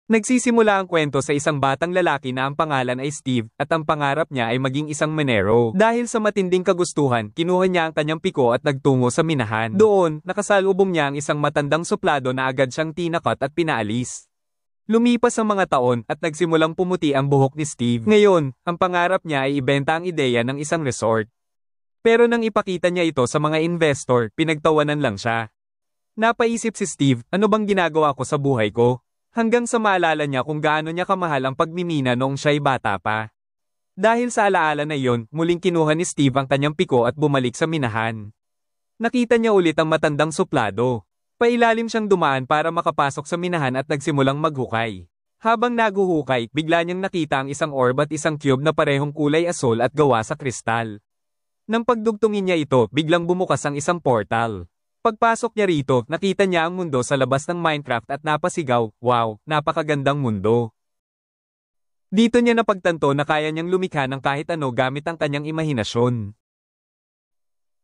Nagsisimula ang kwento sa isang batang lalaki na ang pangalan ay Steve, at ang pangarap niya ay maging isang minero. Dahil sa matinding kagustuhan, kinuha niya ang kanyang piko at nagtungo sa minahan. Doon, nakasalubong niya ang isang matandang suplado na agad siyang tinakot at pinaalis. Lumipas ang mga taon at nagsimulang pumuti ang buhok ni Steve. Ngayon, ang pangarap niya ay ibenta ang ideya ng isang resort. Pero nang ipakita niya ito sa mga investor, pinagtawanan lang siya. Napaisip si Steve, ano bang ginagawa ko sa buhay ko? Hanggang sa maalala niya kung gaano niya kamahal ang pagmimina noong siya'y bata pa. Dahil sa alaala na iyon, muling kinuha ni Steve ang kanyang piko at bumalik sa minahan. Nakita niya ulit ang matandang suplado. Pailalim siyang dumaan para makapasok sa minahan at nagsimulang maghukay. Habang naguhukay, bigla niyang nakita ang isang orb at isang cube na parehong kulay asul at gawa sa kristal. Nang pagdugtungin niya ito, biglang bumukas ang isang portal. Pagpasok niya rito, nakita niya ang mundo sa labas ng Minecraft at napasigaw, wow, napakagandang mundo. Dito niya napagtanto na kaya niyang lumikha ng kahit ano gamit ang kanyang imahinasyon.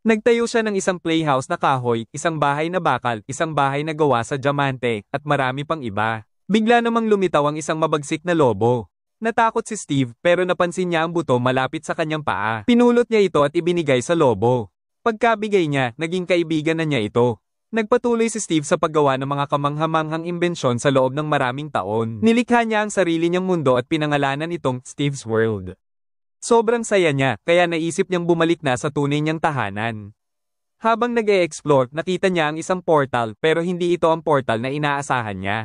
Nagtayo siya ng isang playhouse na kahoy, isang bahay na bakal, isang bahay na gawa sa diamante, at marami pang iba. Bigla namang lumitaw ang isang mabagsik na lobo. Natakot si Steve, pero napansin niya ang buto malapit sa kanyang paa. Pinulot niya ito at ibinigay sa lobo. Pagkabigay niya, naging kaibigan na niya ito. Nagpatuloy si Steve sa paggawa ng mga kamanghamanghang imbensyon sa loob ng maraming taon. Nilikha niya ang sarili niyang mundo at pinangalanan itong Steve's World. Sobrang saya niya, kaya naisip niyang bumalik na sa tunay niyang tahanan. Habang nag-e-explore, nakita niya ang isang portal pero hindi ito ang portal na inaasahan niya.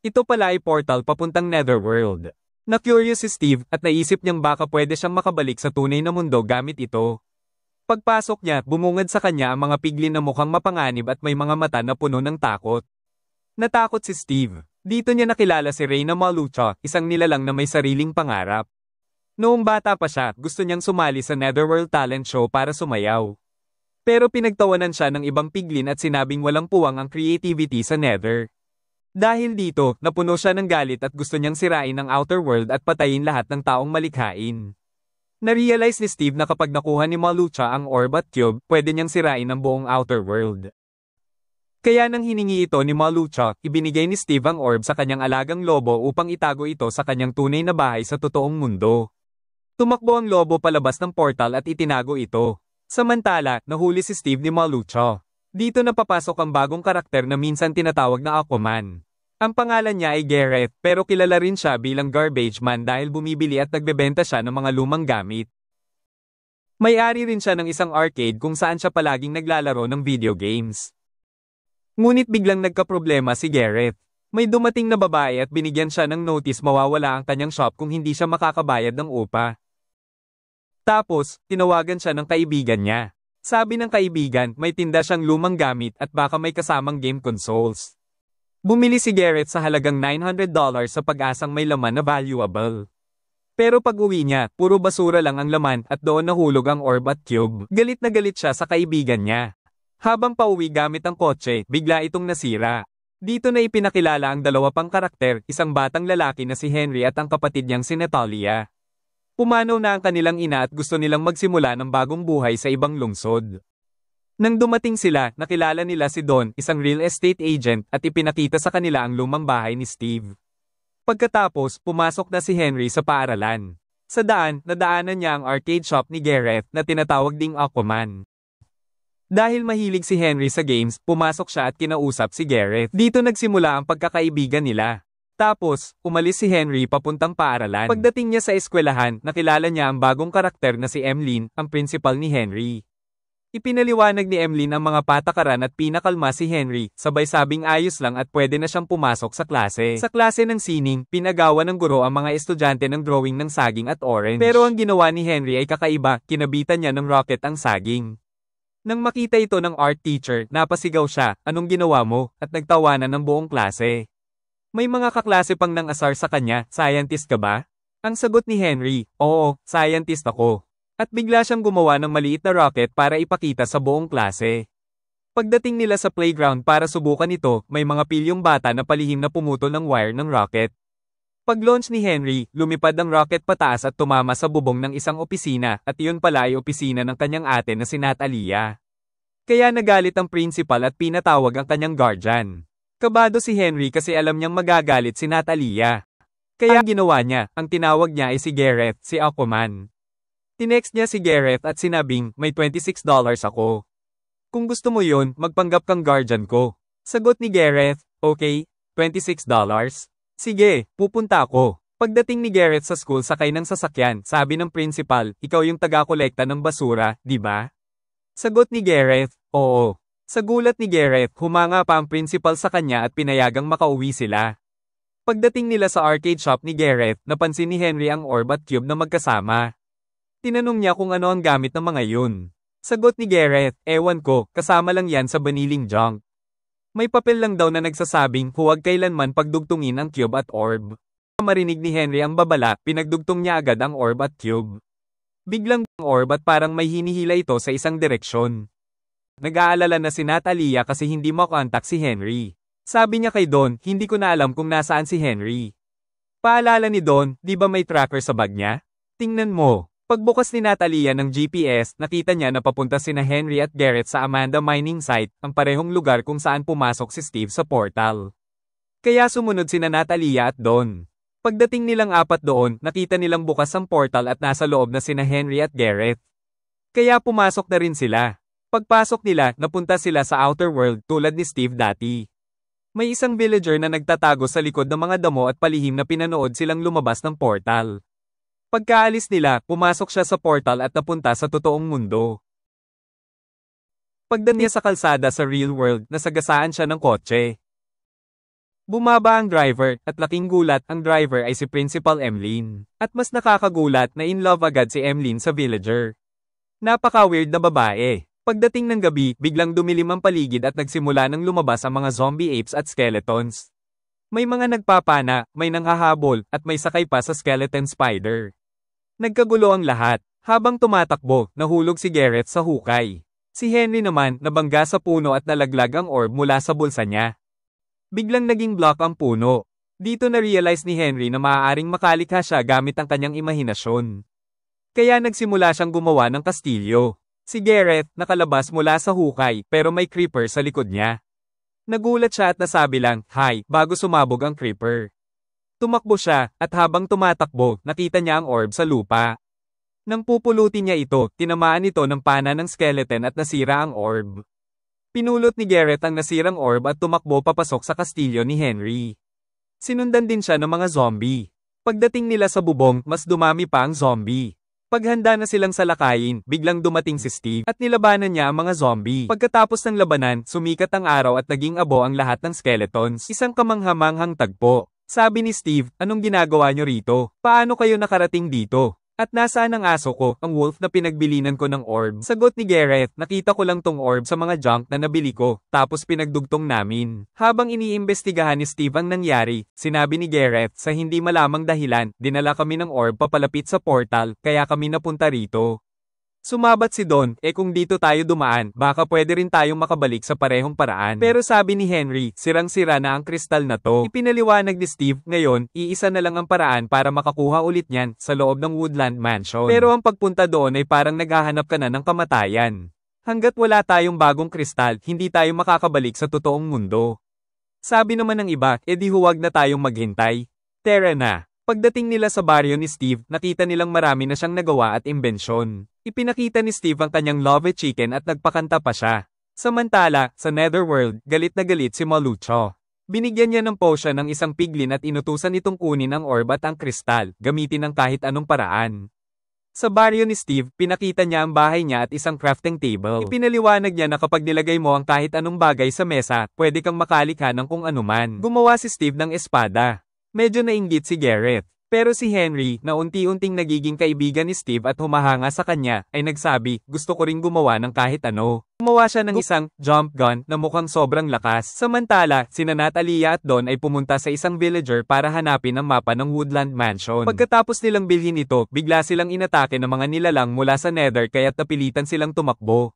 Ito pala ay portal papuntang Netherworld. Na-curious si Steve at naisip niyang baka pwede siyang makabalik sa tunay na mundo gamit ito. Pagpasok niya, bumungad sa kanya ang mga piglin na mukhang mapanganib at may mga mata na puno ng takot. Natakot si Steve. Dito niya nakilala si Reyna Malucha, isang nilalang na may sariling pangarap. Noong bata pa siya, gusto niyang sumali sa Netherworld Talent Show para sumayaw. Pero pinagtawanan siya ng ibang piglin at sinabing walang puwang ang creativity sa Nether. Dahil dito, napuno siya ng galit at gusto niyang sirain ang Outer World at patayin lahat ng taong malikhain. Na-realize ni Steve na kapag nakuha ni Malucha ang orb at cube, pwede niyang sirain ang buong Outer World. Kaya nang hiningi ito ni Malucha, ibinigay ni Steve ang orb sa kanyang alagang lobo upang itago ito sa kanyang tunay na bahay sa totoong mundo. Tumakbo ang lobo palabas ng portal at itinago ito. Samantala, nahuli si Steve ni Malucha. Dito napapasok ang bagong karakter na minsan tinatawag na Aquaman. Ang pangalan niya ay Gareth, pero kilala rin siya bilang Garbage Man dahil bumibili at nagbebenta siya ng mga lumang gamit. May-ari rin siya ng isang arcade kung saan siya palaging naglalaro ng video games. Ngunit biglang nagkaproblema si Gareth. May dumating na babae at binigyan siya ng notice mawawala ang kanyang shop kung hindi siya makakabayad ng upa. Tapos, tinawagan siya ng kaibigan niya. Sabi ng kaibigan, may tinda siyang lumang gamit at baka may kasamang game consoles. Bumili si Gareth sa halagang $900 sa pag-asang may laman na valuable. Pero pag-uwi niya, puro basura lang ang laman at doon nahulog ang orb at cube. Galit na galit siya sa kaibigan niya. Habang pauwi gamit ang kotse, bigla itong nasira. Dito na ipinakilala ang dalawa pang karakter, isang batang lalaki na si Henry at ang kapatid niyang si Natalia. Pumanaw na ang kanilang ina at gusto nilang magsimula ng bagong buhay sa ibang lungsod. Nang dumating sila, nakilala nila si Don, isang real estate agent, at ipinakita sa kanila ang lumang bahay ni Steve. Pagkatapos, pumasok na si Henry sa paaralan. Sa daan, nadaanan niya ang arcade shop ni Gareth na tinatawag ding Aquaman. Dahil mahilig si Henry sa games, pumasok siya at kinausap si Gareth. Dito nagsimula ang pagkakaibigan nila. Tapos, umalis si Henry papuntang paaralan. Pagdating niya sa eskwelahan, nakilala niya ang bagong karakter na si Emlyn, ang principal ni Henry. Ipinaliwanag ni Emlyn ang mga patakaran at pinakalma si Henry, sabay sabing ayos lang at pwede na siyang pumasok sa klase. Sa klase ng sining, pinagawa ng guro ang mga estudyante ng drawing ng saging at orange. Pero ang ginawa ni Henry ay kakaiba, kinabitan niya ng rocket ang saging. Nang makita ito ng art teacher, napasigaw siya, anong ginawa mo, at nagtawanan ng buong klase. May mga kaklase pang nang asar sa kanya, scientist ka ba? Ang sagot ni Henry, oo, scientist ako. At bigla siyang gumawa ng maliit na rocket para ipakita sa buong klase. Pagdating nila sa playground para subukan ito, may mga pilyong bata na palihim na pumutol ng wire ng rocket. Pag-launch ni Henry, lumipad ang rocket pataas at tumama sa bubong ng isang opisina, at iyon pala ay opisina ng kanyang ate na si Natalia. Kaya nagalit ang principal at pinatawag ang kanyang guardian. Kabado si Henry kasi alam niyang magagalit si Natalia. Kaya ang ginawa niya, ang tinawag niya ay si Gareth, si Aquaman. Tinext niya si Gareth at sinabing, may $26 ako. Kung gusto mo yun, magpanggap kang guardian ko. Sagot ni Gareth, okay, $26? Sige, pupunta ako. Pagdating ni Gareth sa school sakay ng sasakyan, sabi ng principal, ikaw yung taga-kolekta ng basura, di ba? Sagot ni Gareth, oo. Sa gulat ni Gareth, humanga pa ang principal sa kanya at pinayagang makauwi sila. Pagdating nila sa arcade shop ni Gareth, napansin ni Henry ang orb at cube na magkasama. Tinanong niya kung ano ang gamit ng mga yun. Sagot ni Gareth, ewan ko, kasama lang yan sa baniling junk. May papel lang daw na nagsasabing huwag kailanman pagdugtungin ang cube at orb. Marinig ni Henry ang babala, pinagdugtong niya agad ang orb at cube. Biglang ang orb at parang may hinihila ito sa isang direksyon. Nag-aalala na si Natalia kasi hindi makontak si Henry. Sabi niya kay Don, hindi ko na alam kung nasaan si Henry. Paalala ni Don, di ba may tracker sa bag niya? Tingnan mo. Pagbukas ni Natalia ng GPS, nakita niya na papunta sina Henry at Gareth sa Amanda mining site, ang parehong lugar kung saan pumasok si Steve sa portal. Kaya sumunod sina Natalia at Don. Pagdating nilang apat doon, nakita nilang bukas ang portal at nasa loob na sina Henry at Gareth. Kaya pumasok na rin sila. Pagpasok nila, napunta sila sa outer world tulad ni Steve dati. May isang villager na nagtatago sa likod ng mga damo at palihim na pinanood silang lumabas ng portal. Pagkaalis nila, pumasok siya sa portal at napunta sa totoong mundo. Pagdating niya sa kalsada sa real world, nasagasaan siya ng kotse. Bumaba ang driver, at laking gulat, ang driver ay si Principal Emlyn. At mas nakakagulat na in love agad si Emlyn sa villager. Napaka-weird na babae. Pagdating ng gabi, biglang dumilim ang paligid at nagsimula ng lumabas ang mga zombie apes at skeletons. May mga nagpapana, may nanghahabol, at may sakay pa sa skeleton spider. Nagkagulo ang lahat. Habang tumatakbo, nahulog si Gareth sa hukay. Si Henry naman, nabangga sa puno at nalaglag ang orb mula sa bulsa niya. Biglang naging block ang puno. Dito na-realize ni Henry na maaaring makalikha siya gamit ang kanyang imahinasyon. Kaya nagsimula siyang gumawa ng kastilyo. Si Gareth, nakalabas mula sa hukay, pero may creeper sa likod niya. Nagulat siya at nasabi lang, hi, bago sumabog ang creeper. Tumakbo siya, at habang tumatakbo, nakita niya ang orb sa lupa. Nang pupulutin niya ito, tinamaan ito ng pana ng skeleton at nasira ang orb. Pinulot ni Gareth ang nasirang orb at tumakbo papasok sa kastilyo ni Henry. Sinundan din siya ng mga zombie. Pagdating nila sa bubong, mas dumami pa ang zombie. Paghanda na silang salakayin, biglang dumating si Steve at nilabanan niya ang mga zombie. Pagkatapos ng labanan, sumikat ang araw at naging abo ang lahat ng skeletons. Isang kamanghamanghang tagpo. Sabi ni Steve, anong ginagawa niyo rito? Paano kayo nakarating dito? At nasaan ang aso ko, ang wolf na pinagbilinan ko ng orb? Sagot ni Gareth, nakita ko lang tong orb sa mga junk na nabili ko, tapos pinagdugtong namin. Habang iniimbestigahan ni Steve ang nangyari, sinabi ni Gareth, sa hindi malamang dahilan, dinala kami ng orb papalapit sa portal, kaya kami napunta rito. Sumabat si Don, kung dito tayo dumaan, baka pwede rin tayong makabalik sa parehong paraan. Pero sabi ni Henry, sirang-sira na ang kristal na to. Ipinaliwanag ni Steve, ngayon, iisa na lang ang paraan para makakuha ulit niyan, sa loob ng Woodland Mansion. Pero ang pagpunta doon ay parang naghahanap ka na ng kamatayan. Hanggat wala tayong bagong kristal, hindi tayo makakabalik sa totoong mundo. Sabi naman ng iba, edi huwag na tayong maghintay. Tara na. Pagdating nila sa baryo ni Steve, nakita nilang marami na siyang nagawa at imbensyon. Ipinakita ni Steve ang kanyang love chicken at nagpakanta pa siya. Samantala, sa Netherworld, galit na galit si Malucho. Binigyan niya ng potion ng isang piglin at inutusan itong kunin ang orb at ang kristal, gamitin ng kahit anong paraan. Sa baryo ni Steve, pinakita niya ang bahay niya at isang crafting table. Ipinaliwanag niya na kapag nilagay mo ang kahit anong bagay sa mesa, pwede kang makalikha ng kung anuman. Gumawa si Steve ng espada. Medyo nainggit si Gareth. Pero si Henry, na unti-unting nagiging kaibigan ni Steve at humahanga sa kanya, ay nagsabi, gusto ko ring gumawa ng kahit ano. Gumawa siya ng isang jump gun na mukhang sobrang lakas. Samantala, sina Natalia at Don ay pumunta sa isang villager para hanapin ang mapa ng Woodland Mansion. Pagkatapos nilang bilhin ito, bigla silang inatake ng mga nilalang mula sa Nether kaya't napilitan silang tumakbo.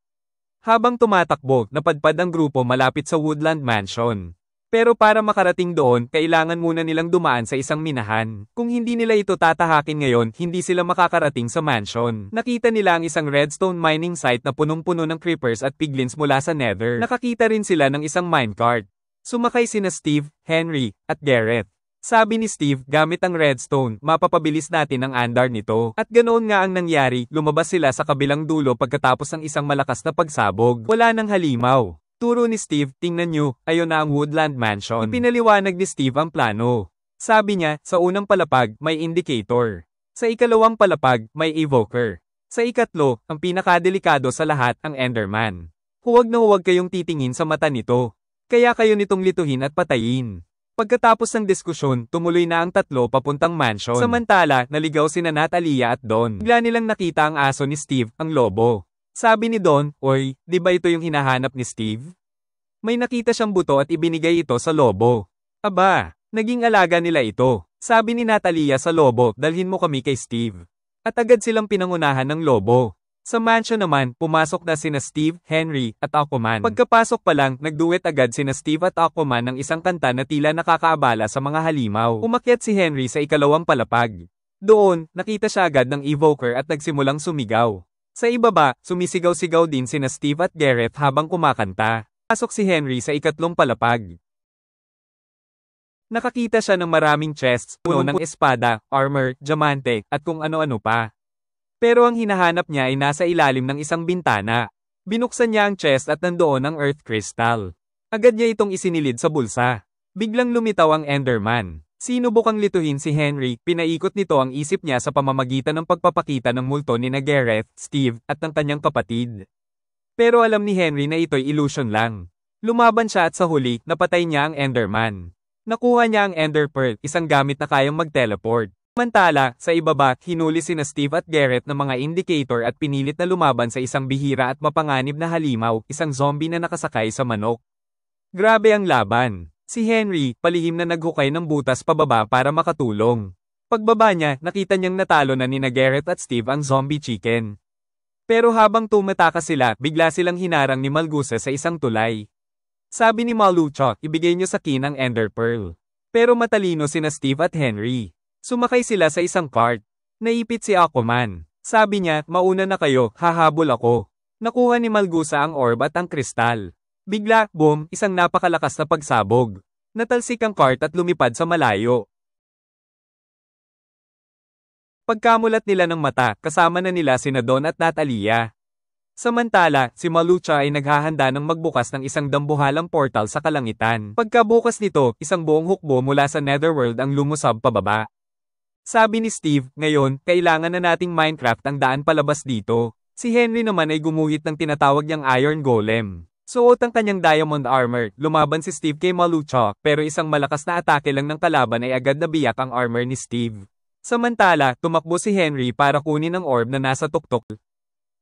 Habang tumatakbo, napadpad ang grupo malapit sa Woodland Mansion. Pero para makarating doon, kailangan muna nilang dumaan sa isang minahan. Kung hindi nila ito tatahakin ngayon, hindi sila makakarating sa mansion. Nakita nila ang isang redstone mining site na punong-puno ng creepers at piglins mula sa Nether. Nakakita rin sila ng isang minecart. Sumakay sina Steve, Henry, at Gareth. Sabi ni Steve, gamit ang redstone, mapapabilis natin ang andar nito. At ganoon nga ang nangyari, lumabas sila sa kabilang dulo pagkatapos ng isang malakas na pagsabog. Wala nang halimaw. Turo ni Steve, tingnan nyo, ayon na ang Woodland Mansion. Ipinaliwanag ni Steve ang plano. Sabi niya, sa unang palapag, may indicator. Sa ikalawang palapag, may evoker. Sa ikatlo, ang pinakadelikado sa lahat, ang Enderman. Huwag na huwag kayong titingin sa mata nito. Kaya kayo nitong lituhin at patayin. Pagkatapos ng diskusyon, tumuloy na ang tatlo papuntang mansion. Samantala, naligaw sina Natalia at Don. Bigla nilang nakita ang aso ni Steve, ang lobo. Sabi ni Don, "Oy, di ba ito yung hinahanap ni Steve?" May nakita siyang buto at ibinigay ito sa lobo. Aba, naging alaga nila ito. Sabi ni Natalia sa lobo, "Dalhin mo kami kay Steve." At agad silang pinangunahan ng lobo. Sa mansion naman, pumasok na sina Steve, Henry, at Aquaman. Pagkapasok pa lang, nagduet agad sina Steve at Aquaman ng isang kanta na tila nakakaabala sa mga halimaw. Umakyat si Henry sa ikalawang palapag. Doon, nakita siya agad ng evoker at nagsimulang sumigaw. Sa ibaba, sumisigaw-sigaw din sina Steve at Gareth habang kumakanta. Pasok si Henry sa ikatlong palapag. Nakakita siya ng maraming chests, puno ng espada, armor, diamante, at kung ano-ano pa. Pero ang hinahanap niya ay nasa ilalim ng isang bintana. Binuksan niya ang chest at nandoon ang earth crystal. Agad niya itong isinilid sa bulsa. Biglang lumitaw ang Enderman. Sinubukang lituhin si Henry, pinaikot nito ang isip niya sa pamamagitan ng pagpapakita ng multo ni Gareth, Steve, at ng kanyang kapatid. Pero alam ni Henry na ito'y illusion lang. Lumaban siya at sa huli, napatay niya ang Enderman. Nakuha niya ang Ender Pearl, isang gamit na kayang mag-teleport. Samantala, sa ibaba, hinuli sina Steve at Gareth ng mga indicator at pinilit na lumaban sa isang bihira at mapanganib na halimaw, isang zombie na nakasakay sa manok. Grabe ang laban. Si Henry, palihim na naghukay ng butas pababa para makatulong. Pagbaba niya, nakita niyang natalo na ni Gareth at Steve ang zombie chicken. Pero habang tumatakas sila, bigla silang hinarang ni Malgusa sa isang tulay. Sabi ni Malucho, ibigay niyo sa Kin ang Ender Pearl. Pero matalino sina Steve at Henry. Sumakay sila sa isang cart. Naipit si Aquaman. Sabi niya, mauna na kayo, hahabol ako. Nakuha ni Malgusa ang orb at ang kristal. Bigla, boom, isang napakalakas na pagsabog. Natalsik ang cart at lumipad sa malayo. Pagkamulat nila ng mata, kasama na nila sina Don at Natalia. Samantala, si Malucha ay naghahanda ng magbukas ng isang dambuhalang portal sa kalangitan. Pagkabukas nito, isang buong hukbo mula sa Netherworld ang lumusab pababa. Sabi ni Steve, ngayon, kailangan na nating Minecraft ang daan palabas dito. Si Henry naman ay gumuhit ng tinatawag niyang Iron Golem. Suot ang kanyang diamond armor, lumaban si Steve kay Malucha, pero isang malakas na atake lang ng kalaban ay agad nabiyak ang armor ni Steve. Samantala, tumakbo si Henry para kunin ang orb na nasa tuktok.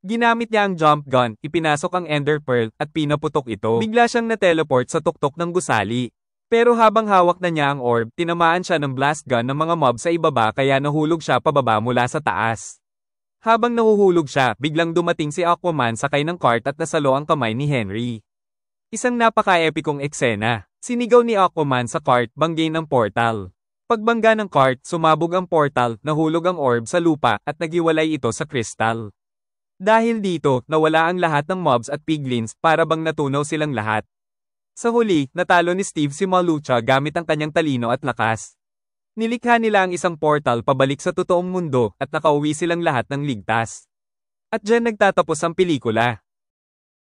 Ginamit niya ang jump gun, ipinasok ang Ender Pearl, at pinaputok ito. Bigla siyang na-teleport sa tuktok ng gusali. Pero habang hawak na niya ang orb, tinamaan siya ng blast gun ng mga mob sa ibaba kaya nahulog siya pababa mula sa taas. Habang nahuhulog siya, biglang dumating si Aquaman sakay ng cart at nasalo ang kamay ni Henry. Isang napaka-epikong eksena. Sinigaw ni Aquaman sa cart, banggay ng portal. Pagbangga ng cart, sumabog ang portal, nahulog ang orb sa lupa, at nagiwalay ito sa kristal. Dahil dito, nawala ang lahat ng mobs at piglins para bang natunaw silang lahat. Sa huli, natalo ni Steve si Malucha gamit ang kanyang talino at lakas. Nilikha nila ang isang portal pabalik sa totoong mundo at nakauwi silang lahat ng ligtas. At dyan nagtatapos ang pelikula.